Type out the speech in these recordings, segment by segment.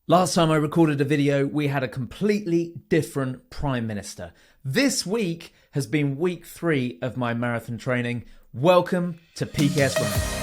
Last time I recorded a video, we had a completely different Prime Minister. This week has been week 3 of my marathon training. Welcome to PKS Runs.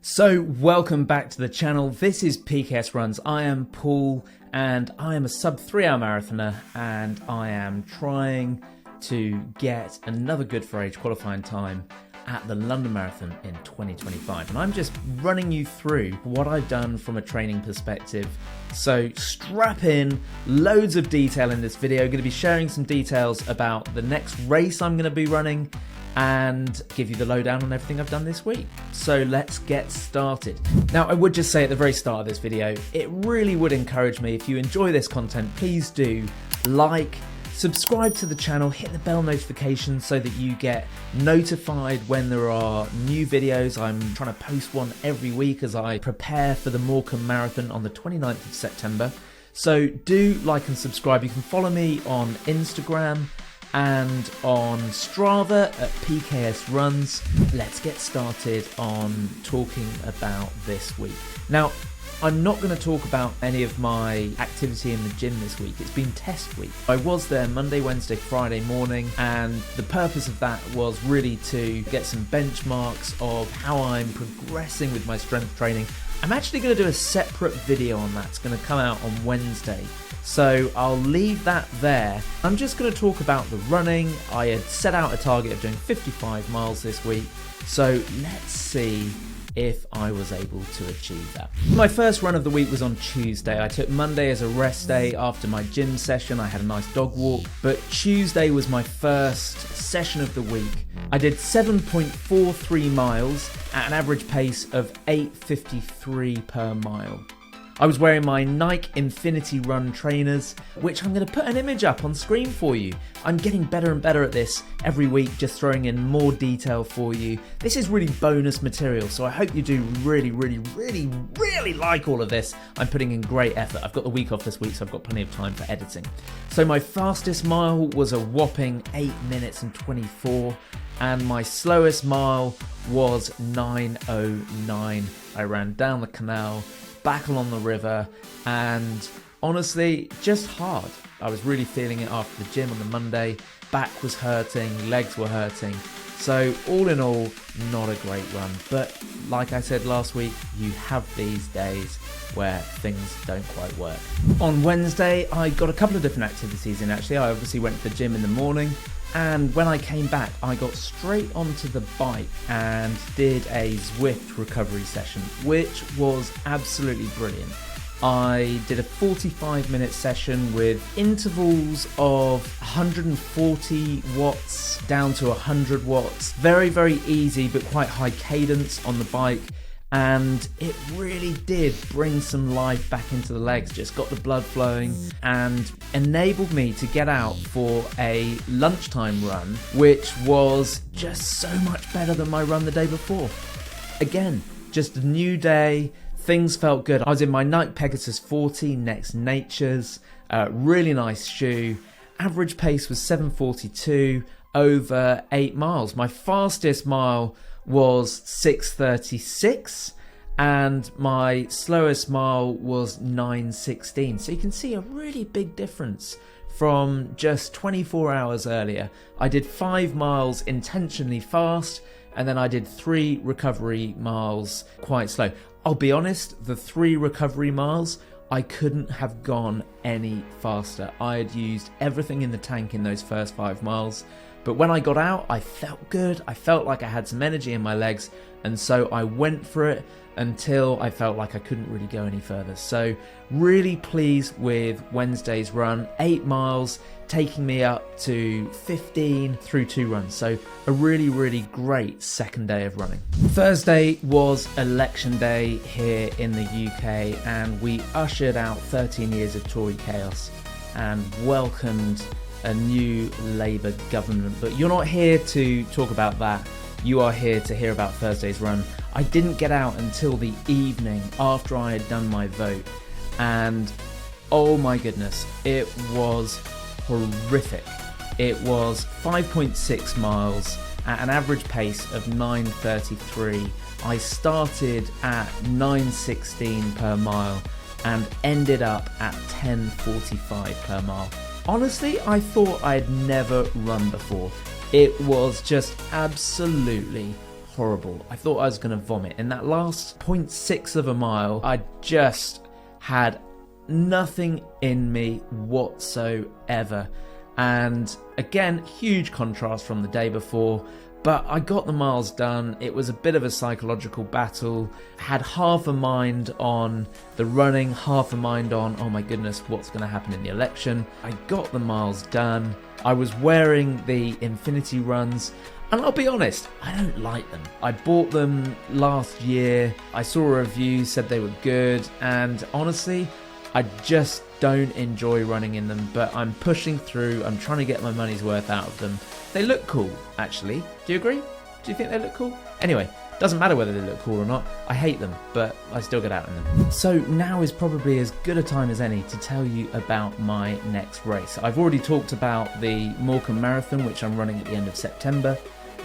So welcome back to the channel. This is PKS Runs. I am Paul and I am a sub 3-hour marathoner and I am trying to get another good for age qualifying time at the London Marathon in 2025. And I'm just running you through what I've done from a training perspective. So strap in, loads of detail in this video. I'm going to be sharing some details about the next race I'm going to be running and give you the lowdown on everything I've done this week. So let's get started. Now, I would just say at the very start of this video, it really would encourage me if you enjoy this content, please do like, subscribe to the channel, hit the bell notification so that you get notified when there are new videos. I'm trying to post one every week as I prepare for the Morecambe Marathon on the 29th of September. So do like and subscribe. You can follow me on Instagram and on Strava at PKS Runs. Let's get started on talking about this week. Now, I'm not going to talk about any of my activity in the gym this week. It's been test week. I was there Monday, Wednesday, Friday morning, and the purpose of that was really to get some benchmarks of how I'm progressing with my strength training. I'm actually going to do a separate video on that. It's going to come out on Wednesday. So I'll leave that there. I'm just going to talk about the running. I had set out a target of doing 55 miles this week. So let's see if I was able to achieve that. My first run of the week was on Tuesday. I took Monday as a rest day after my gym session. I had a nice dog walk, but Tuesday was my first session of the week. I did 7.43 miles at an average pace of 8:53 per mile. I was wearing my Nike Infinity Run trainers, which I'm going to put an image up on screen for you. I'm getting better and better at this every week, just throwing in more detail for you. This is really bonus material, so I hope you do really like all of this. I'm putting in great effort. I've got the week off this week, so I've got plenty of time for editing. So my fastest mile was a whopping 8 minutes and 24, and my slowest mile was 9:09. I ran down the canal, back along the river, and honestly, just hard. I was really feeling it after the gym on the Monday. Back was hurting, legs were hurting. So all in all, not a great run. But like I said last week, you have these days where things don't quite work. On Wednesday, I got a couple of different activities in actually. I obviously went to the gym in the morning, and when I came back, I got straight onto the bike and did a Zwift recovery session, which was absolutely brilliant. I did a 45-minute session with intervals of 140 watts down to 100 watts. Very easy, but quite high cadence on the bike. And it really did bring some life back into the legs, just got the blood flowing and enabled me to get out for a lunchtime run, which was just so much better than my run the day before. Again, just a new day, things felt good. I was in my Nike Pegasus 40 Next Natures, really nice shoe. Average pace was 7:42 over 8 miles. My fastest mile was 6:36 and my slowest mile was 9:16. So you can see a really big difference from just 24 hours earlier. I did 5 miles intentionally fast, and then I did 3 recovery miles quite slow. I'll be honest, the 3 recovery miles, I couldn't have gone any faster. I had used everything in the tank in those first 5 miles. But when I got out, I felt good. I felt like I had some energy in my legs. And so I went for it until I felt like I couldn't really go any further. So really pleased with Wednesday's run. 8 miles, taking me up to 15 through 2 runs. So a really great second day of running. Thursday was election day here in the UK, and we ushered out 13 years of Tory chaos and welcomed a new Labour government. But you're not here to talk about that. You are here to hear about Thursday's run. I didn't get out until the evening after I had done my vote. and oh my goodness, it was horrific. It was 5.6 miles at an average pace of 9:33. I started at 9:16 per mile and ended up at 10:45 per mile. Honestly, I thought I'd never run before. It was just absolutely horrible. I thought I was going to vomit. In that last 0.6 of a mile, I just had nothing in me whatsoever. And again, huge contrast from the day before. But I got the miles done. It was a bit of a psychological battle. Had half a mind on the running, half a mind on, oh my goodness, what's going to happen in the election. I got the miles done. I was wearing the Infinity Runs, and I'll be honest, I don't like them. I bought them last year. I saw a review, said they were good, and honestly, I just don't enjoy running in them, but I'm pushing through. I'm trying to get my money's worth out of them. They look cool, actually. Do you agree? Do you think they look cool? Anyway, doesn't matter whether they look cool or not. I hate them, but I still get out in them. So now is probably as good a time as any to tell you about my next race. I've already talked about the Morecambe Marathon, which I'm running at the end of September.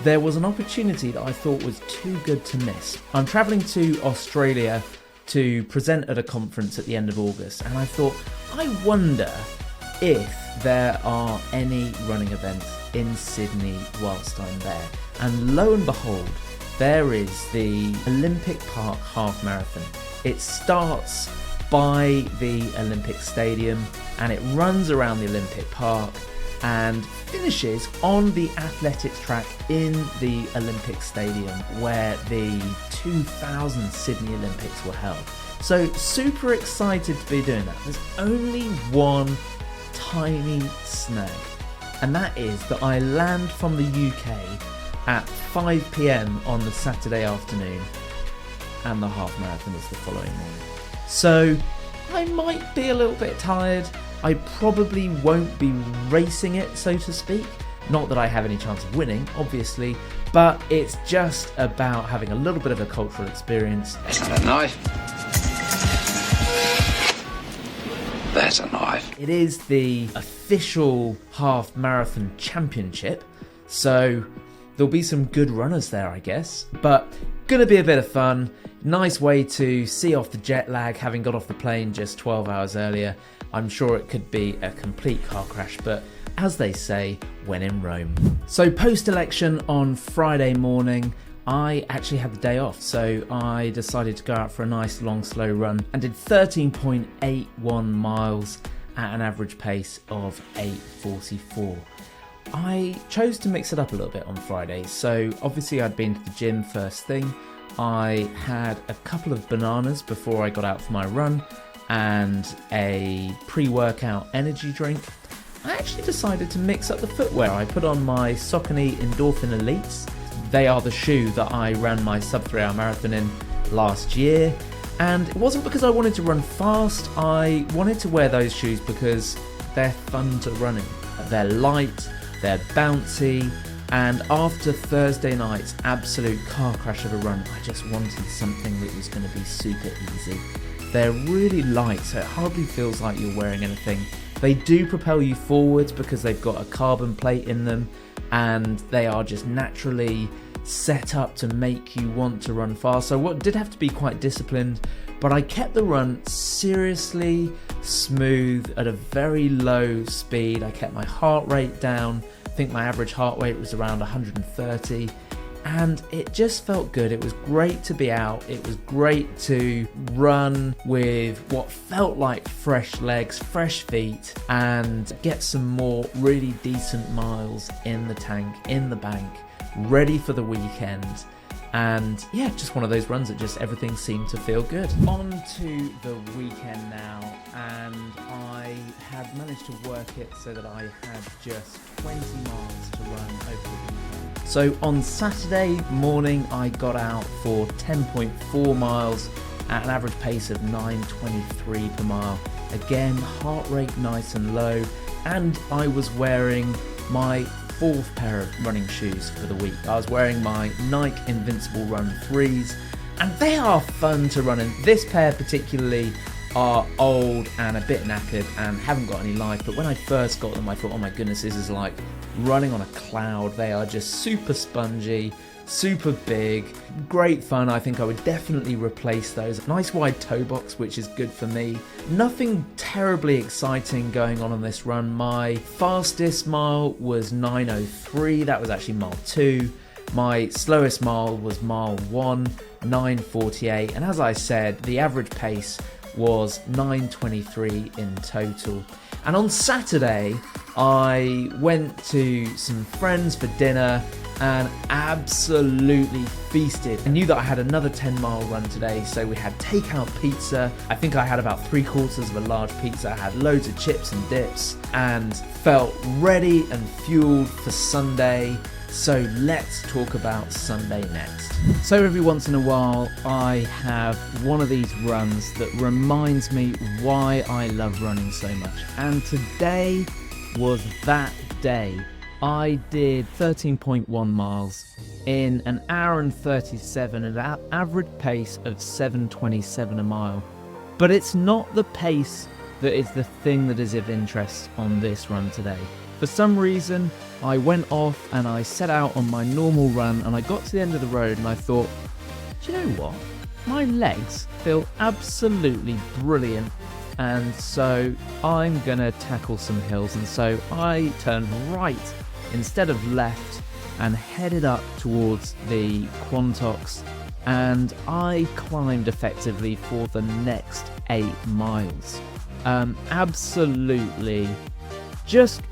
There was an opportunity that I thought was too good to miss. I'm travelling to Australia to present at a conference at the end of August, and I thought, I wonder if there are any running events in Sydney whilst I'm there. And lo and behold, there is the Olympic Park Half Marathon. It starts by the Olympic Stadium and it runs around the Olympic Park and finishes on the athletics track in the Olympic Stadium where the 2000 Sydney Olympics were held. So super excited to be doing that. There's only one tiny snag, and that is that I land from the UK at 5 p.m. on the Saturday afternoon, and the half marathon is the following morning. So I might be a little bit tired. I probably won't be racing it, so to speak. Not that I have any chance of winning, obviously, but it's just about having a little bit of a cultural experience. Isn't that a knife? That's a knife. It is the official half marathon championship, so there'll be some good runners there, I guess. But gonna be a bit of fun. Nice way to see off the jet lag, having got off the plane just 12 hours earlier. I'm sure it could be a complete car crash, but as they say, when in Rome. So post-election on Friday morning, I actually had the day off, so I decided to go out for a nice long slow run and did 13.81 miles at an average pace of 8:44. I chose to mix it up a little bit on Friday, so obviously I'd been to the gym first thing. I had a couple of bananas before I got out for my run and a pre-workout energy drink. I actually decided to mix up the footwear. I put on my Saucony Endorphin Elites. They are the shoe that I ran my sub 3 hour marathon in last year. And it wasn't because I wanted to run fast. I wanted to wear those shoes because they're fun to run in. They're light, they're bouncy, and after Thursday night's absolute car crash of a run, I just wanted something that was going to be super easy. They're really light, so it hardly feels like you're wearing anything. They do propel you forwards because they've got a carbon plate in them, and they are just naturally set up to make you want to run fast. So what did have to be quite disciplined, but I kept the run seriously smooth at a very low speed. I kept my heart rate down. I think my average heart rate was around 130, and it just felt good. It was great to be out. It was great to run with what felt like fresh legs, fresh feet, and get some more really decent miles in the tank, in the bank, ready for the weekend. And yeah, just one of those runs that just everything seemed to feel good. On to the weekend now, and I had managed to work it so that I had just 20 miles to run over the weekend. So on Saturday morning, I got out for 10.4 miles at an average pace of 9:23 per mile. Again, heart rate nice and low, and I was wearing my fourth pair of running shoes for the week. I was wearing my Nike Invincible Run 3s, and they are fun to run in. This pair particularly are old and a bit knackered and haven't got any life, but when I first got them I thought, oh my goodness, this is like running on a cloud. They are just super spongy, super big, great fun. I think I would definitely replace those. Nice wide toe box, which is good for me. Nothing terribly exciting going on this run. My fastest mile was 9:03. That was actually mile 2. My slowest mile was mile 1, 9:48. And as I said, the average pace was 9:23 in total. And on Saturday, I went to some friends for dinner and absolutely feasted. I knew that I had another 10-mile run today, so we had takeout pizza. I think I had about 3/4 of a large pizza. I had loads of chips and dips and felt ready and fueled for Sunday. So let's talk about Sunday next. So every once in a while I have one of these runs that reminds me why I love running so much. And today was that day. I did 13.1 miles in an hour and 37 at an average pace of 7:27 a mile. But it's not the pace that is the thing that is of interest on this run today. For some reason, I went off and I set out on my normal run and I got to the end of the road and I thought, do you know what? My legs feel absolutely brilliant, and so I'm gonna tackle some hills. And so I turned right instead of left and headed up towards the Quantox, and I climbed effectively for the next 8 miles. Absolutely just,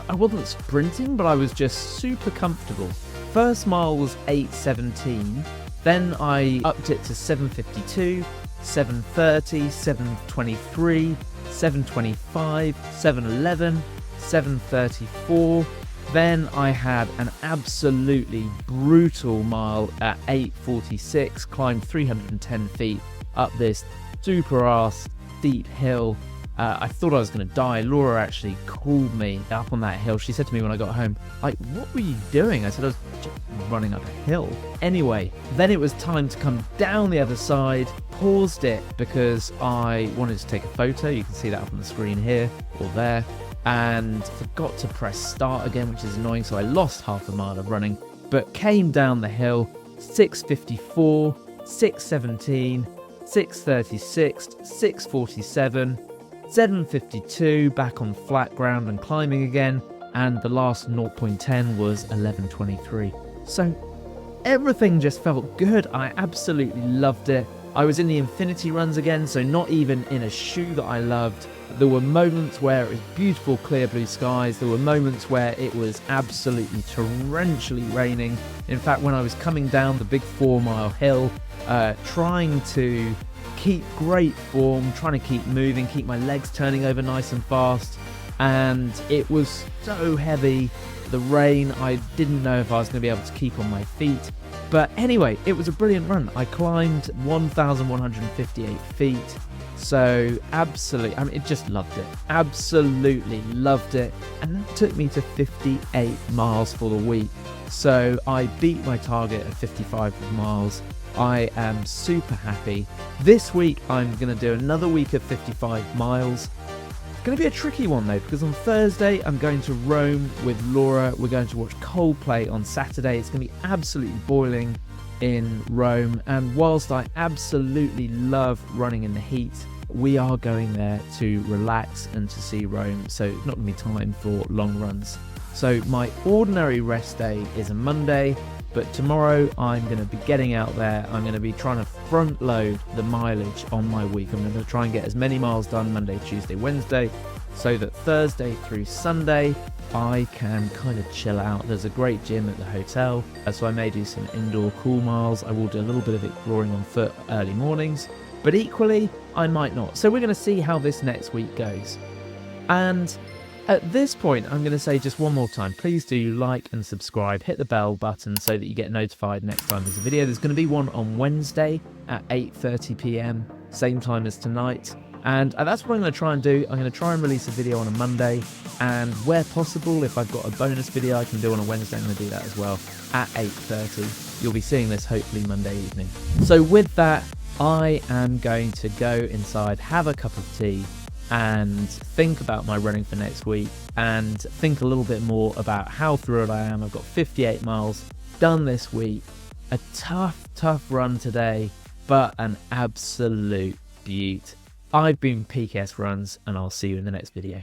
I wasn't sprinting, but I was just super comfortable. First mile was 8:17, then I upped it to 7:52, 7:30, 7:23, 7:25, 7:11, 7:34. Then I had an absolutely brutal mile at 8:46, climbed 310 feet up this super ass steep hill. I thought I was going to die. Laura actually called me up on that hill. She said to me when I got home, like, what were you doing? I said, I was just running up a hill. Anyway, then it was time to come down the other side. Paused it because I wanted to take a photo. You can see that up on the screen here or there. And forgot to press start again, which is annoying. So I lost half a mile of running, but came down the hill, 6:54, 6:17, 6:36, 6:47, 7:52, back on flat ground and climbing again, and the last 0.10 was 11:23. So everything just felt good. I absolutely loved it. I was in the infinity runs again, so not even in a shoe that I loved. There were moments where it was beautiful clear blue skies. There were moments where it was absolutely torrentially raining. In fact, when I was coming down the big 4-mile hill, trying to keep great form, trying to keep moving, keep my legs turning over nice and fast, and it was so heavy, the rain, I didn't know if I was going to be able to keep on my feet. But anyway, it was a brilliant run. I climbed 1,158 feet, so absolutely, I mean, it just loved it. Absolutely loved it. And that took me to 58 miles for the week. So I beat my target of 55 miles. I am super happy. This week I'm going to do another week of 55 miles. It's going to be a tricky one though, because on Thursday I'm going to Rome with Laura. We're going to watch Coldplay on Saturday. It's going to be absolutely boiling in Rome, and whilst I absolutely love running in the heat, we are going there to relax and to see Rome, so it's not going to be time for long runs. So my ordinary rest day is a Monday, but tomorrow I'm going to be getting out there. I'm going to be trying to front load the mileage on my week. I'm going to try and get as many miles done Monday, Tuesday, Wednesday, so that Thursday through Sunday I can kind of chill out. There's a great gym at the hotel, so I may do some indoor cool miles. I will do a little bit of exploring on foot early mornings, but equally I might not. So we're going to see how this next week goes. And at this point, I'm going to say just one more time, please do like and subscribe, hit the bell button so that you get notified next time there's a video. There's going to be one on Wednesday at 8:30 p.m, same time as tonight. And that's what I'm going to try and do. I'm going to try and release a video on a Monday, and where possible, if I've got a bonus video I can do on a Wednesday, I'm going to do that as well at 8:30. You'll be seeing this hopefully Monday evening. So with that, I am going to go inside, have a cup of tea, and think about my running for next week, and think a little bit more about how thrilled I am. I've got 58 miles done this week. A tough run today, but an absolute beaut. I've been PKS Runs, and I'll see you in the next video.